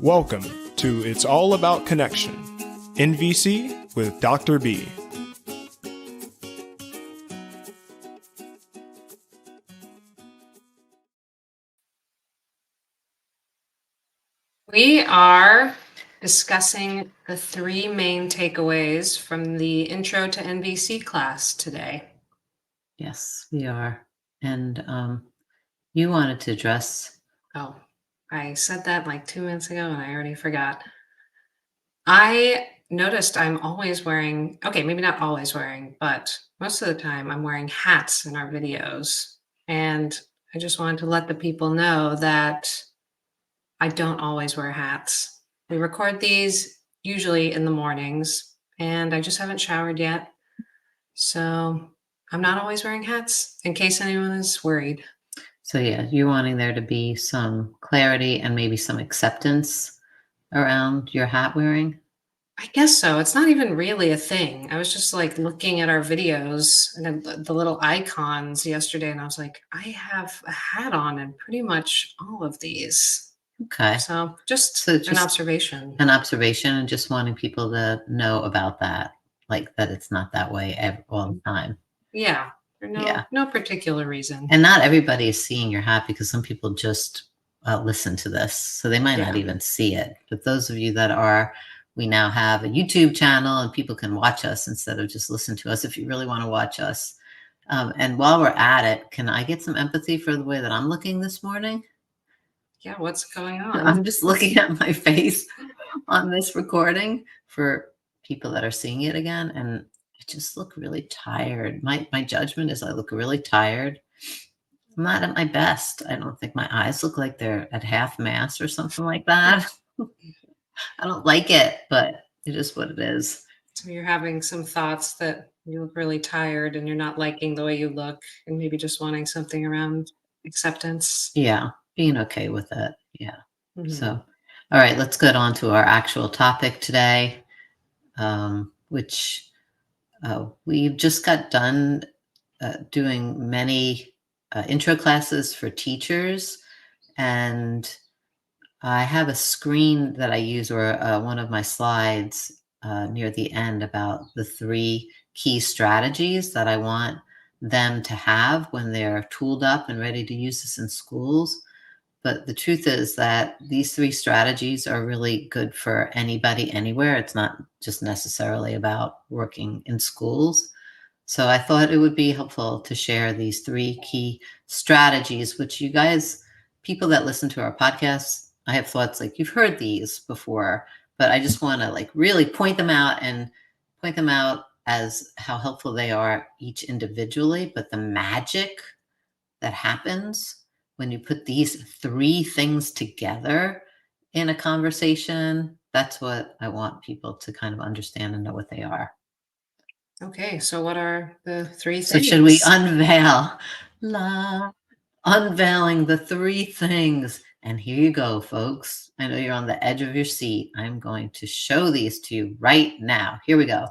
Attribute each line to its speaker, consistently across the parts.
Speaker 1: Welcome to It's All About Connection, NVC with Dr. B.
Speaker 2: We are discussing the three main takeaways from the Intro to NVC class today.
Speaker 3: Yes, we are. And you wanted to address.
Speaker 2: Oh, I said that like 2 minutes ago and I already forgot. I noticed I'm always wearing, okay, maybe not always wearing, but most of the time I'm wearing hats in our videos. And I just wanted to let the people know that I don't always wear hats. We record these usually in the mornings, and I just haven't showered yet. So I'm not always wearing hats, in case anyone is worried.
Speaker 3: So yeah, you're wanting there to be some clarity and maybe some acceptance around your hat wearing.
Speaker 2: I guess so. It's not even really a thing. I was just like looking at our videos and then the little icons yesterday, and I was like, I have a hat on in pretty much all of these.
Speaker 3: Okay.
Speaker 2: So just
Speaker 3: So
Speaker 2: an
Speaker 3: just
Speaker 2: observation.
Speaker 3: an observation and just wanting people to know about that, like that it's not that way all the time.
Speaker 2: Yeah. For no particular reason.
Speaker 3: And not everybody is seeing your hat because some people just listen to this. So they might not even see it. But those of you that are, we now have a YouTube channel and people can watch us instead of just listen to us if you really want to watch us. And while we're at it, can I get some empathy for the way that I'm looking this morning?
Speaker 2: Yeah, what's going on?
Speaker 3: I'm just looking at my face on this recording for people that are seeing it again. And I just look really tired. My judgment is I look really tired. I'm not at my best. I don't think my eyes look like they're at half mast or something like that. I don't like it, but it is what it is.
Speaker 2: So you're having some thoughts that you look really tired and you're not liking the way you look and maybe just wanting something around acceptance.
Speaker 3: Yeah, being okay with it. Yeah.
Speaker 2: Mhm.
Speaker 3: So, all right, let's get on to our actual topic today, which we've just got done doing many intro classes for teachers. And I have a screen that I use or one of my slides near the end about the three key strategies that I want them to have when they're tooled up and ready to use this in schools. But the truth is that these three strategies are really good for anybody, anywhere. It's not just necessarily about working in schools. So I thought it would be helpful to share these three key strategies, which you guys, people that listen to our podcasts, I have thoughts like you've heard these before, but I just want to like really point them out as how helpful they are each individually. But the magic that happens when you put these three things together in a conversation, that's what I want people to kind of understand and know what they are.
Speaker 2: Okay, so what are the three
Speaker 3: So
Speaker 2: things?
Speaker 3: should we unveiling the three things? And here you go, folks. I know you're on the edge of your seat. I'm going to show these to you right now. Here we go.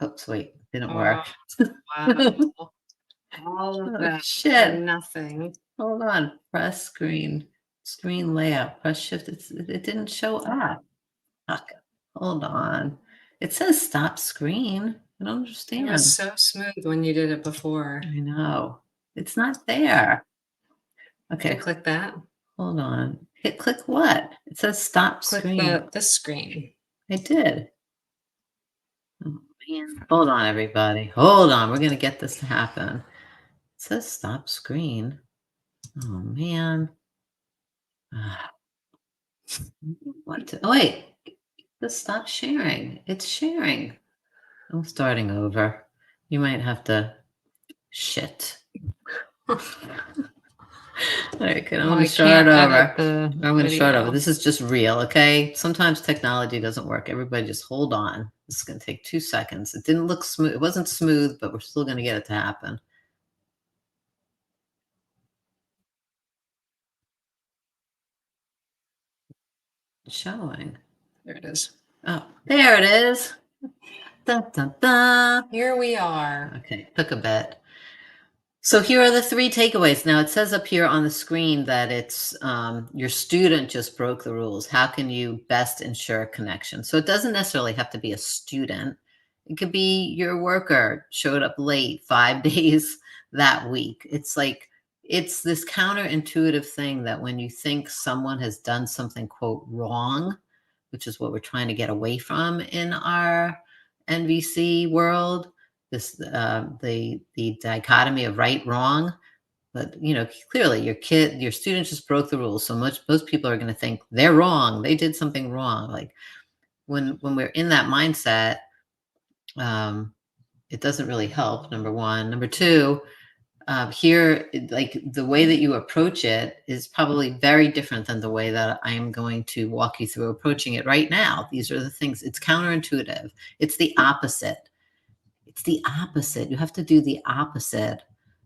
Speaker 3: Oops, wait, didn't work.
Speaker 2: Wow. All of that
Speaker 3: Shit.
Speaker 2: for nothing.
Speaker 3: Hold on. Press screen layout. Press shift. It didn't show up. Fuck. Hold on. It says stop screen. I don't understand.
Speaker 2: It was so smooth when you did it before.
Speaker 3: I know. It's not there. Okay.
Speaker 2: Click that.
Speaker 3: Hold on. Click what? It says stop screen.
Speaker 2: Click this screen.
Speaker 3: I did. Oh, man. Hold on, everybody. Hold on. We're going to get this to happen. It says stop screen. Oh, man. Oh, wait. Just stop sharing. It's sharing. I'm starting over. You might have to. Shit. All right, I'm going to start over. I'm going to start over. This is just real, okay? Sometimes technology doesn't work. Everybody just hold on. This is going to take 2 seconds. It didn't look smooth. It wasn't smooth, but we're still going to get it to happen. Showing.
Speaker 2: There it is.
Speaker 3: Oh, there it is. Dun, dun, dun.
Speaker 2: Here we are.
Speaker 3: Okay, took a bit. So here are the 3 takeaways. Now it says up here on the screen that it's your student just broke the rules. How can you best ensure connection? So it doesn't necessarily have to be a student. It could be your worker showed up late 5 days that week. It's like it's this counterintuitive thing that when you think someone has done something quote wrong, which is what we're trying to get away from in our NVC world, this the dichotomy of right wrong. But clearly your student just broke the rules, so most people are going to think they're wrong, they did something wrong. Like when we're in that mindset, it doesn't really help. Number one. Number two, here, like the way that you approach it is probably very different than the way that I'm going to walk you through approaching it right now. These are the things. It's counterintuitive. It's the opposite. It's the opposite. You have to do the opposite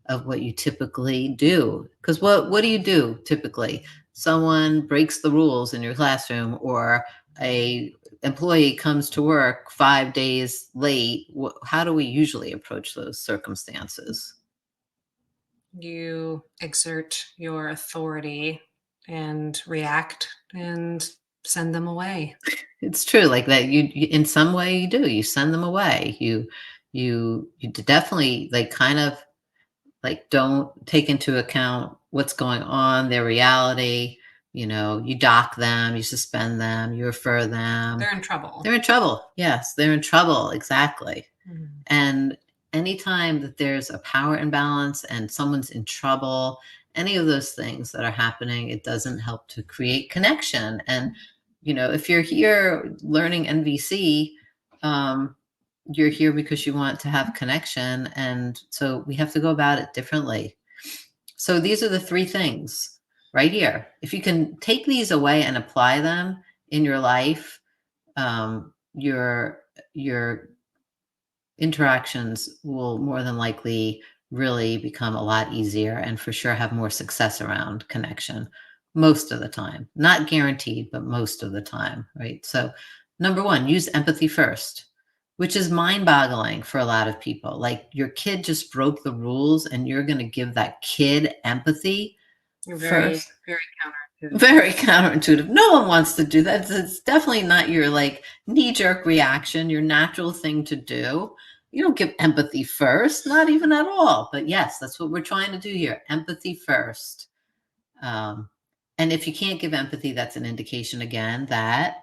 Speaker 3: of what you typically do. Because what do you do typically? Someone breaks the rules in your classroom, or a employee comes to work 5 days late. How do we usually approach those circumstances?
Speaker 2: You exert your authority and react and send them away.
Speaker 3: It's true, like that. You in some way you do. You send them away. You definitely like kind of like don't take into account what's going on, their reality. You dock them, you suspend them, you refer them.
Speaker 2: They're in trouble.
Speaker 3: They're in trouble. Yes, they're in trouble. Exactly.
Speaker 2: Mhm.
Speaker 3: And anytime that there's a power imbalance and someone's in trouble, any of those things that are happening, it doesn't help to create connection. And, if you're here learning NVC, you're here because you want to have connection. And so we have to go about it differently. So these are the 3 things right here. If you can take these away and apply them in your life, your interactions will more than likely really become a lot easier, and for sure have more success around connection most of the time. Not guaranteed, but most of the time, right? So number 1, use empathy first, which is mind-boggling for a lot of people. Like your kid just broke the rules and you're going to give that kid empathy.
Speaker 2: You're very,
Speaker 3: First.
Speaker 2: very counterintuitive.
Speaker 3: Very counterintuitive. No one wants to do that. It's definitely not your like knee-jerk reaction, your natural thing to do. You don't give empathy first, not even at all. But yes, that's what we're trying to do here. Empathy first. Um, and if you can't give empathy, that's an indication again that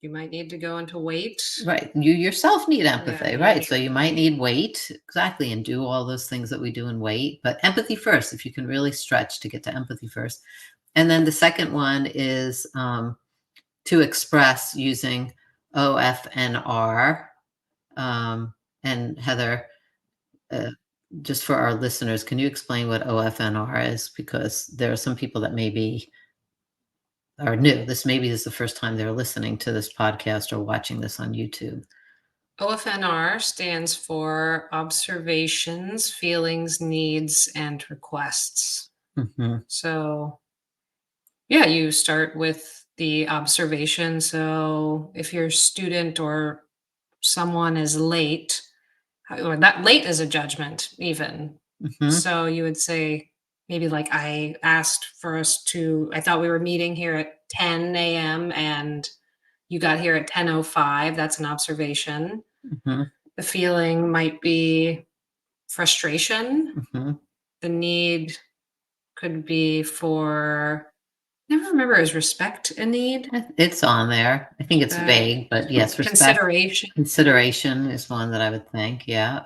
Speaker 2: You might need to go into wait.
Speaker 3: right, you yourself need empathy,
Speaker 2: Yeah,
Speaker 3: right? So you might need weight, exactly, and do all those things that we do in weight. But empathy first, if you can really stretch to get to empathy first. And then the second one is to express using OFNR. And Heather, uh, just for our listeners, can you explain what OFNR is? Because there are some people that maybe are new. Maybe this is the first time they're listening to this podcast or watching this on YouTube.
Speaker 2: OFNR stands for observations, feelings, needs, and requests.
Speaker 3: Mm-hmm.
Speaker 2: So, yeah, you start with the observation. So, if your student or someone is late, or that late is a judgment, even.
Speaker 3: Mm-hmm.
Speaker 2: So, you would say, maybe like I asked for us I thought we were meeting here at 10 a.m. and you got here at 10:05. That's an observation.
Speaker 3: Mm-hmm.
Speaker 2: The feeling might be frustration.
Speaker 3: Mm-hmm.
Speaker 2: The need could be for, I never remember, is respect a need?
Speaker 3: It's on there. I think it's vague, but yes, respect. Consideration is one that I would think. Yeah.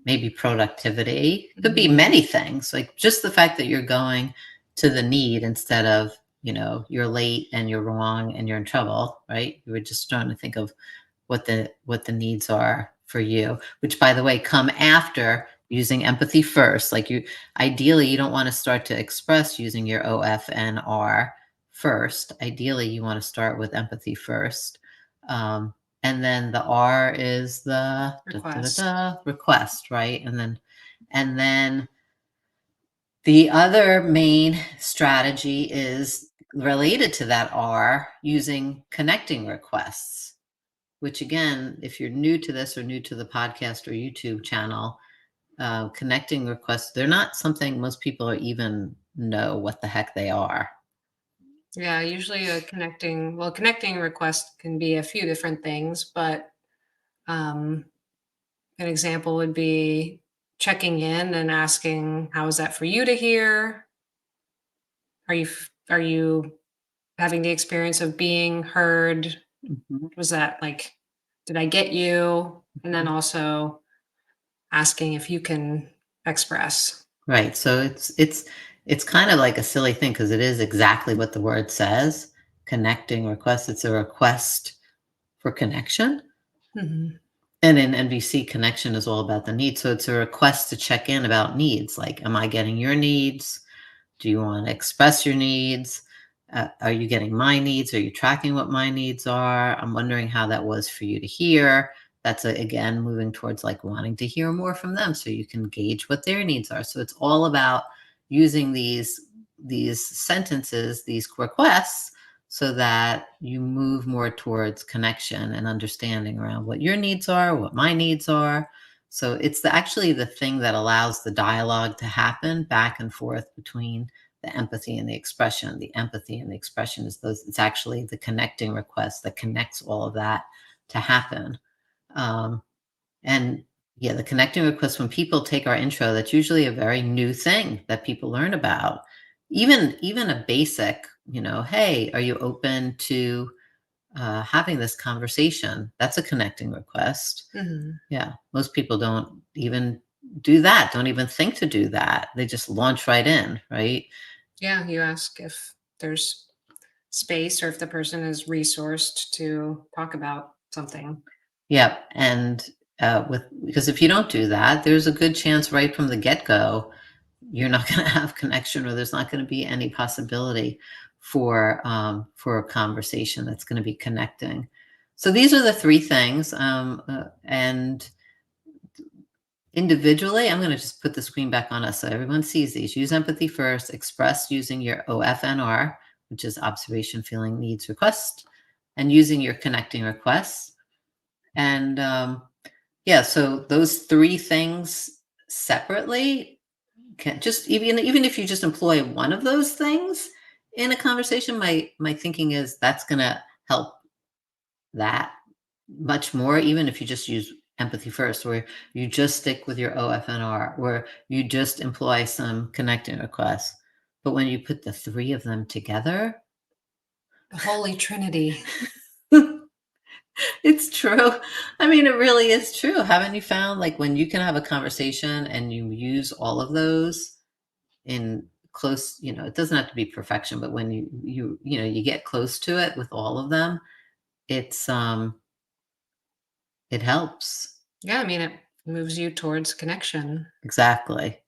Speaker 3: Maybe productivity. It could be many things, like just the fact that you're going to the need instead of, you're late and you're wrong and you're in trouble, right? You were just trying to think of what the needs are for you, which by the way, come after using empathy first. Like ideally, you don't want to start to express using your OFNR first. Ideally, you want to start with empathy first. And then the R is the request, right? And then the other main strategy is related to that R, using connecting requests, which again, if you're new to this or new to the podcast or YouTube channel, connecting requests, they're not something most people are even know what the heck they are.
Speaker 2: Yeah, usually connecting request can be a few different things, but um, an example would be checking in and asking, "How is that for you to hear? Are you having the experience of being heard?
Speaker 3: Mhm.
Speaker 2: Was that like, did I get you?" And then also asking if you can express.
Speaker 3: Right. So it's kind of like a silly thing because it is exactly what the word says. Connecting request. It's a request for connection.
Speaker 2: Mhm.
Speaker 3: And in NVC, connection is all about the needs. So it's a request to check in about needs. Like, am I getting your needs? Do you want to express your needs? Are you getting my needs? Are you tracking what my needs are? I'm wondering how that was for you to hear. That's again moving towards like wanting to hear more from them so you can gauge what their needs are. So it's all about using these sentences, these requests, so that you move more towards connection and understanding around what your needs are, what my needs are. So it's actually the thing that allows the dialogue to happen back and forth between the empathy and the expression. The empathy and the expression is those. It's actually the connecting request that connects all of that to happen. Um, and yeah, the connecting request, when people take our intro, that's usually a very new thing that people learn about. Even a basic, hey, are you open to having this conversation? That's a connecting request.
Speaker 2: Mhm.
Speaker 3: Yeah, most people don't even do that, don't even think to do that. They just launch right in, right?
Speaker 2: Yeah, you ask if there's space or if the person is resourced to talk about something.
Speaker 3: Yep, and, with because if you don't do that, there's a good chance right from the get-go, you're not gonna have connection or there's not gonna be any possibility for a conversation that's gonna be connecting. So these are the 3 things, and individually, I'm gonna just put the screen back on us so everyone sees these. Use empathy first, express using your OFNR, which is observation, feeling, needs, request, and using your connecting requests. And, yeah, so those 3 things separately can just even if you just employ one of those things in a conversation, my thinking is that's gonna help that much more, even if you just use empathy first, where you just stick with your OFNR, where you just employ some connecting requests. But when you put the 3 of them together,
Speaker 2: The Holy Trinity.
Speaker 3: it's true. I mean, it really is true. Haven't you found like when you can have a conversation and you use all of those in close, it doesn't have to be perfection, but when you get close to it with all of them, it's it helps.
Speaker 2: Yeah, I mean, it moves you towards connection.
Speaker 3: Exactly.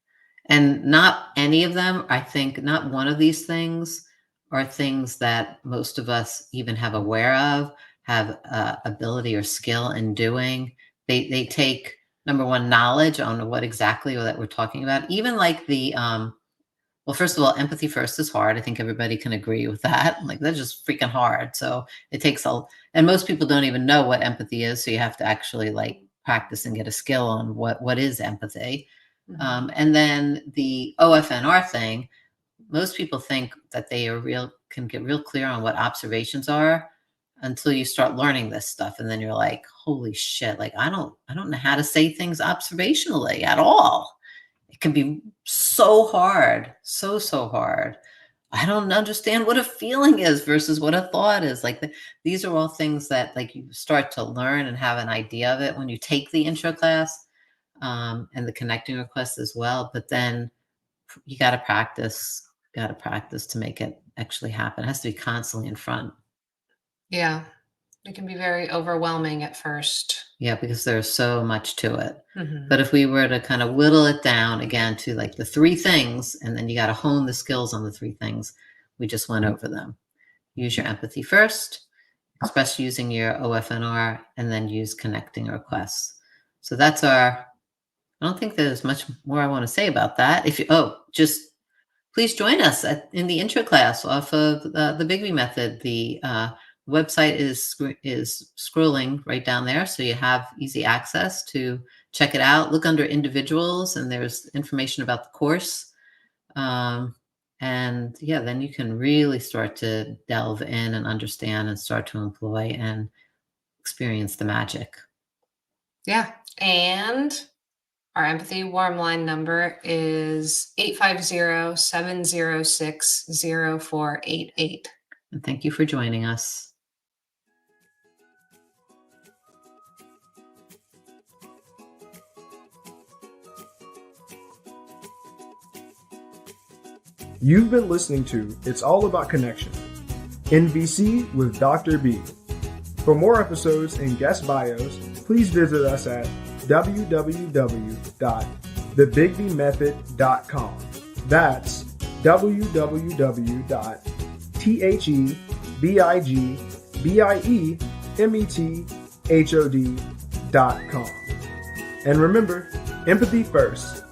Speaker 3: And not any of them, I think, not one of these things are things that most of us even have aware of, have ability or skill in doing. They take number one knowledge on what exactly that we're talking about. Even like well, first of all, empathy first is hard. I think everybody can agree with that. Like that's just freaking hard. So it takes and most people don't even know what empathy is. So you have to actually like practice and get a skill on what is empathy.
Speaker 2: Mhm.
Speaker 3: And then the OFNR thing, most people think that they can get real clear on what observations are until you start learning this stuff. And then you're like, holy shit, like I don't know how to say things observationally at all. It can be so hard, so hard. I don't understand what a feeling is versus what a thought is. Like these are all things that like you start to learn and have an idea of it when you take the intro class, and the connecting requests as well. But then you got to practice to make it actually happen. It has to be constantly in front.
Speaker 2: Yeah, it can be very overwhelming at first.
Speaker 3: Yeah, because there's so much to it.
Speaker 2: Mhm.
Speaker 3: But if we were to kind of whittle it down again to like the 3 things, and then you got to hone the skills on the 3 things, we just went over them. Use your empathy first, express using your OFNR, and then use connecting requests. So that's I don't think there's much more I want to say about that. Just please join us in the intro class off of the Bigby method. The website is scrolling right down there, so you have easy access to check it out. Look under individuals, and there's information about the course. And yeah, then you can really start to delve in and understand and start to employ and experience the magic.
Speaker 2: Yeah. And our empathy warm line number is 850-706-0488.
Speaker 3: And thank you for joining us.
Speaker 1: You've been listening to It's All About Connection, NVC with Dr. B. For more episodes and guest bios, please visit us at www.thebigbmethod.com. That's www.thebigbmethod.com. And remember, empathy first.